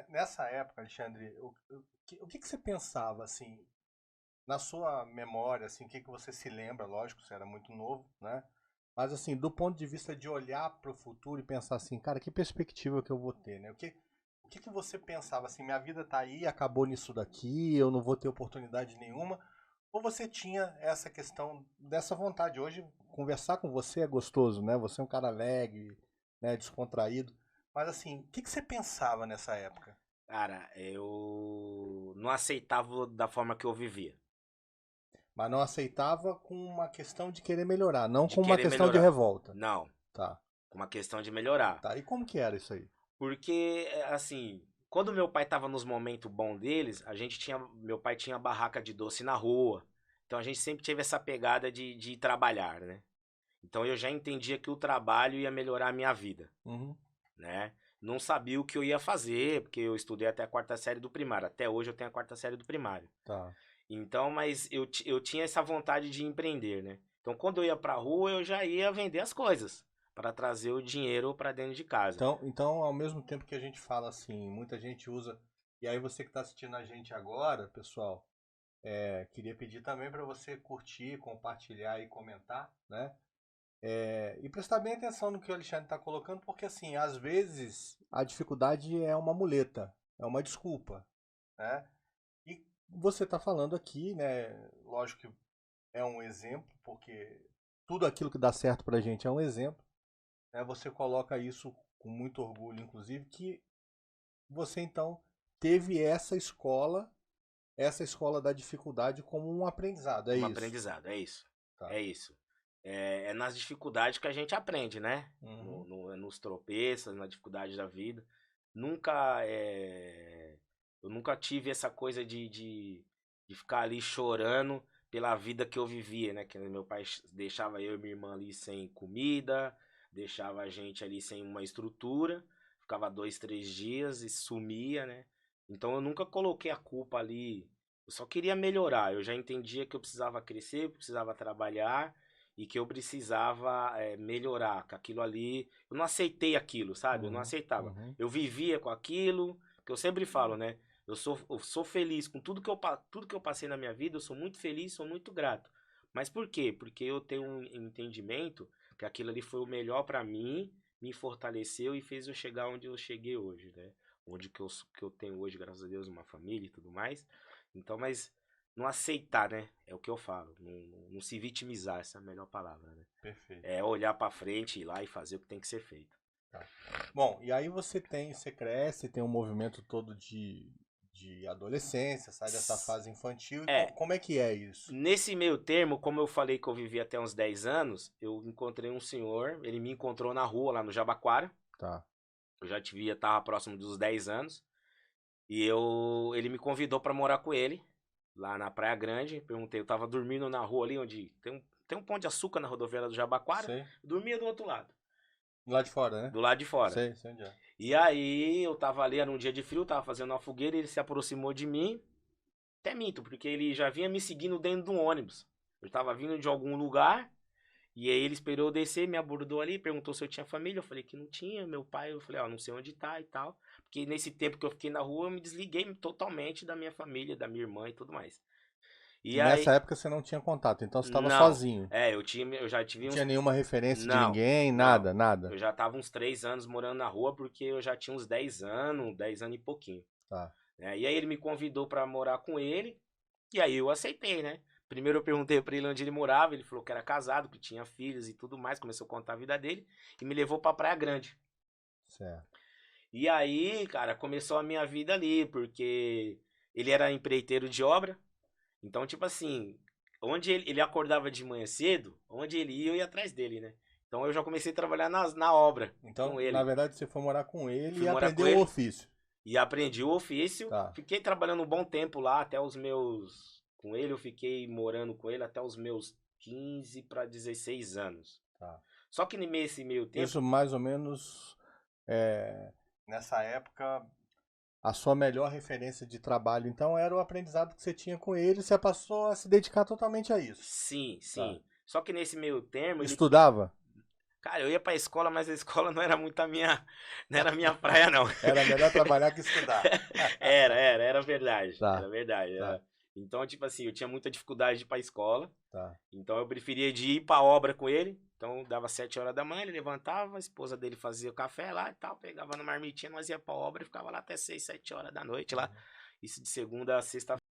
Nessa época, Alexandre, o que você pensava, assim, na sua memória, assim, o que você se lembra? Lógico, você era muito novo, né? Mas, assim, do ponto de vista de olhar para o futuro e pensar assim, cara, que perspectiva que eu vou ter, né? O que você pensava, assim, minha vida tá aí, acabou nisso daqui, eu não vou ter oportunidade nenhuma? Ou você tinha essa questão dessa vontade? Hoje, conversar com você é gostoso, né? Você é um cara alegre, né, descontraído. Mas, assim, o que você pensava nessa época? Cara, eu não aceitava da forma que eu vivia, Mas não aceitava com uma questão de querer melhorar, não de com uma querer questão de melhorar. revolta. Não, Tá, uma questão de melhorar. tá. E como que era isso aí? Porque, assim, quando meu pai tava nos momentos bons deles, meu pai tinha barraca de doce na rua. Então a gente sempre teve essa pegada de trabalhar, né? Então eu já entendia que o trabalho ia melhorar a minha vida, Uhum, né? Não sabia o que eu ia fazer, porque eu estudei até a quarta série do primário. Até hoje eu tenho a quarta série do primário. tá. Então, mas eu tinha essa vontade de empreender, né? Então, quando eu ia pra rua, eu já ia vender as coisas para trazer o dinheiro para dentro de casa. Então, ao mesmo tempo que a gente fala assim, muita gente usa. E aí você que está assistindo a gente agora, pessoal, queria pedir também para você curtir, compartilhar e comentar, né? E prestar bem atenção no que o Alexandre está colocando, porque assim, às vezes a dificuldade é uma muleta, é uma desculpa, né? E você está falando aqui, né? Lógico que é um exemplo, porque tudo aquilo que dá certo para a gente é um exemplo, né? Você coloca isso com muito orgulho, inclusive, que você então teve essa escola da dificuldade como um aprendizado, é Como isso. aprendizado, é isso. Tá. É isso. É nas dificuldades que a gente aprende, né? Uhum. Nos tropeços, na dificuldade da vida. Nunca. Eu nunca tive essa coisa de ficar ali chorando pela vida que eu vivia, né? Que meu pai deixava eu e minha irmã ali sem comida, deixava a gente ali sem uma estrutura, ficava 2, 3 dias e sumia, né? Então eu nunca coloquei a culpa ali. Eu só queria melhorar. Eu já entendia que eu precisava crescer, precisava trabalhar e que eu precisava melhorar. Que aquilo ali. Eu não aceitei aquilo, sabe? Eu não Uhum. aceitava. Uhum. Eu vivia com aquilo, que eu sempre falo, né? Eu sou feliz com tudo que eu passei na minha vida. Eu sou muito feliz, sou muito grato. Mas por quê? Porque eu tenho um entendimento que aquilo ali foi o melhor pra mim, me fortaleceu e fez eu chegar onde eu cheguei hoje, né? Onde que eu tenho hoje, graças a Deus, uma família e tudo mais. Então, mas não aceitar, né? É o que eu falo. Não se vitimizar, essa é a melhor palavra, né? Perfeito. É olhar pra frente, ir lá e fazer o que tem que ser feito. Tá. Bom, e aí você cresce, tem um movimento todo de adolescência, sai dessa fase infantil, e É, como é que é isso? nesse meio termo, como eu falei que eu vivi até uns 10 anos, eu encontrei um senhor, ele me encontrou na rua, lá no Jabaquara. Tá. Eu já devia estar próximo dos 10 anos. E ele me convidou pra morar com ele, lá na Praia Grande. Perguntei, eu tava dormindo na rua ali onde tem um pão de açúcar na rodoviária do Jabaquara. Sei. Dormia do outro lado, Lá de fora, né? do lado de fora. Sei onde é. E aí eu tava ali, era um dia de frio, tava fazendo uma fogueira, ele se aproximou de mim. Até minto, porque ele já vinha me seguindo dentro de um ônibus. Eu tava vindo de algum lugar, e aí ele esperou eu descer, me abordou ali, perguntou se eu tinha família. Eu falei que não tinha, meu pai, eu falei, ó, não sei onde tá e tal. Porque nesse tempo que eu fiquei na rua, eu me desliguei totalmente da minha família, da minha irmã e tudo mais. E Nessa aí, época você não tinha contato, então você estava não. sozinho. Eu já tive Não uns. tinha nenhuma referência de Não, ninguém, não. nada, nada. Eu já tava uns 3 anos morando na rua, porque eu já tinha uns 10 anos e pouquinho. Tá. Né? E aí ele me convidou pra morar com ele, e aí eu aceitei, né? Primeiro eu perguntei pra ele onde ele morava, ele falou que era casado, que tinha filhos e tudo mais, começou a contar a vida dele, e me levou pra Praia Grande. Certo. E aí, cara, começou a minha vida ali, porque ele era empreiteiro de obra, então, tipo assim, onde ele acordava de manhã cedo, onde ele ia, eu ia atrás dele, né? Então eu já comecei a trabalhar na obra Então, com na ele. verdade, você foi morar com ele Fui e morar com aprendeu o ele ofício. e aprendi o ofício. Tá. Fiquei trabalhando um bom tempo lá, até os meus. Com ele, eu fiquei morando com ele até os meus 15 para 16 anos. Tá. Só que nesse meio tempo, Isso mais ou menos nessa época, a sua melhor referência de trabalho, então, era o aprendizado que você tinha com ele, e você passou a se dedicar totalmente a isso. sim, Tá. sim. Só que nesse meio termo, ele. Estudava? Cara, eu ia pra escola, mas a escola não era muito não era a minha praia, não. Era melhor trabalhar que estudar. Era verdade. Tá, Era verdade. tá. Então, tipo assim, eu tinha muita dificuldade de ir pra escola. Tá. Então eu preferia de ir pra obra com ele. Então dava 7 horas da manhã, ele levantava, a esposa dele fazia o café lá e tal, pegava no marmitinha, nós ia pra obra e ficava lá até 6, 7 horas da noite lá. Isso de segunda a sexta-feira.